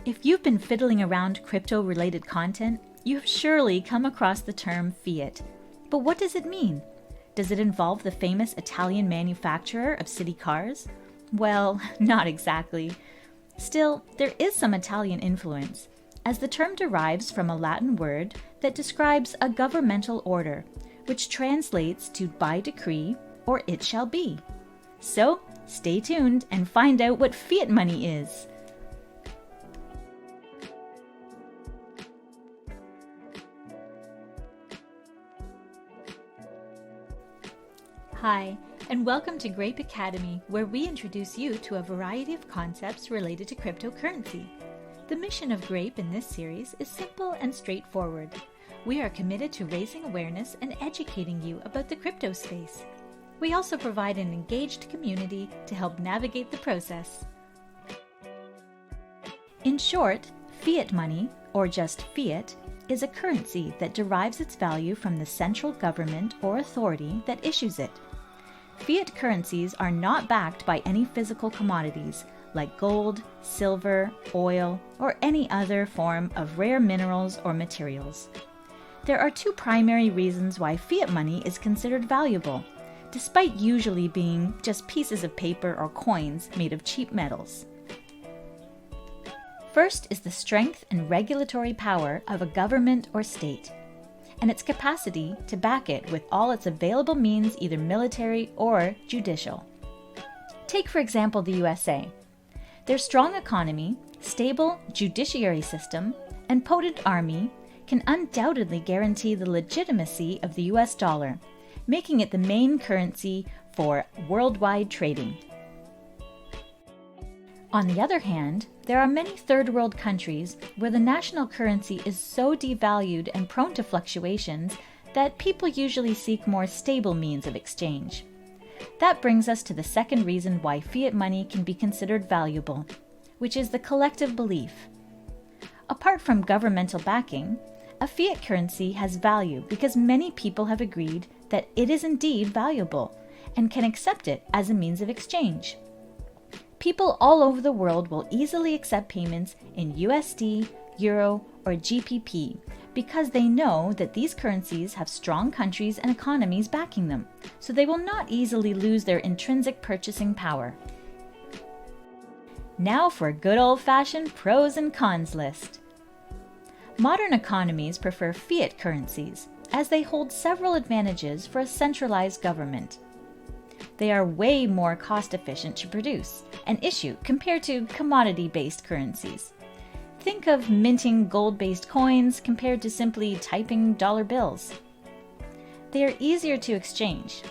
If you've been fiddling around crypto-related content, you've surely come across the term fiat. But what does it mean? Does it involve the famous Italian manufacturer of city cars? Well, not exactly. Still, there is some Italian influence, as the term derives from a Latin word that describes a governmental order, which translates to by decree or it shall be. So, stay tuned and find out what fiat money is. Hi, and welcome to GRAPE Academy, where we introduce you to a variety of concepts related to cryptocurrency. The mission of GRAPE in this series is simple and straightforward. We are committed to raising awareness and educating you about the crypto space. We also provide an engaged community to help navigate the process. In short, fiat money, or just fiat, is a currency that derives its value from the central government or authority that issues it. Fiat currencies are not backed by any physical commodities like gold, silver, oil, or any other form of rare minerals or materials. There are two primary reasons why fiat money is considered valuable, despite usually being just pieces of paper or coins made of cheap metals. First is the strength and regulatory power of a government or state, and its capacity to back it with all its available means, either military or judicial. Take, for example, the USA. Their strong economy, stable judiciary system, and potent army can undoubtedly guarantee the legitimacy of the US dollar, making it the main currency for worldwide trading. On the other hand, there are many third world countries where the national currency is so devalued and prone to fluctuations that people usually seek more stable means of exchange. That brings us to the second reason why fiat money can be considered valuable, which is the collective belief. Apart from governmental backing, a fiat currency has value because many people have agreed that it is indeed valuable and can accept it as a means of exchange. People all over the world will easily accept payments in USD, Euro, or GBP because they know that these currencies have strong countries and economies backing them, so they will not easily lose their intrinsic purchasing power. Now for a good old-fashioned pros and cons list. Modern economies prefer fiat currencies, as they hold several advantages for a centralized government. They are way more cost-efficient to produce and issue compared to commodity-based currencies. Think of minting gold-based coins compared to simply typing dollar bills. They are easier to exchange.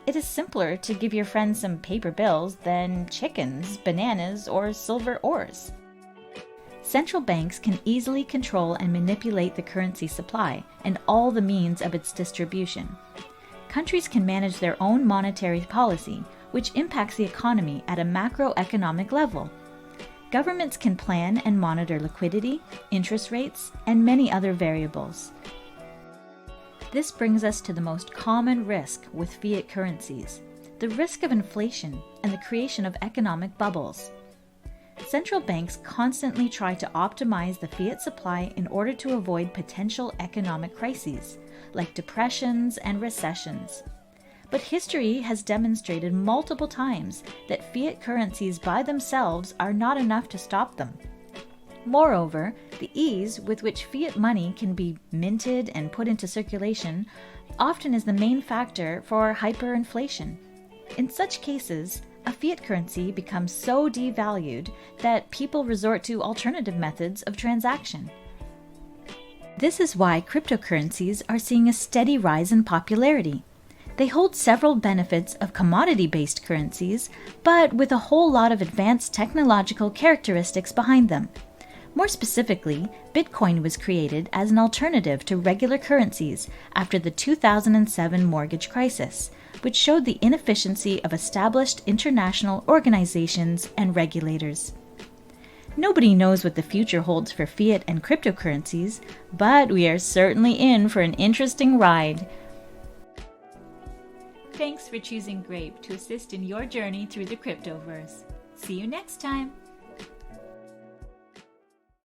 It is simpler to give your friends some paper bills than chickens, bananas, or silver ores. Central banks can easily control and manipulate the currency supply and all the means of its distribution. Countries can manage their own monetary policy, which impacts the economy at a macroeconomic level. Governments can plan and monitor liquidity, interest rates, and many other variables. This brings us to the most common risk with fiat currencies, the risk of inflation and the creation of economic bubbles. Central banks constantly try to optimize the fiat supply in order to avoid potential economic crises, like depressions and recessions. But history has demonstrated multiple times that fiat currencies by themselves are not enough to stop them. Moreover, the ease with which fiat money can be minted and put into circulation often is the main factor for hyperinflation. In such cases, a fiat currency becomes so devalued that people resort to alternative methods of transaction. This is why cryptocurrencies are seeing a steady rise in popularity. They hold several benefits of commodity-based currencies, but with a whole lot of advanced technological characteristics behind them. More specifically, Bitcoin was created as an alternative to regular currencies after the 2007 mortgage crisis, which showed the inefficiency of established international organizations and regulators. Nobody knows what the future holds for fiat and cryptocurrencies, but we are certainly in for an interesting ride. Thanks for choosing GRAPE to assist in your journey through the cryptoverse. See you next time!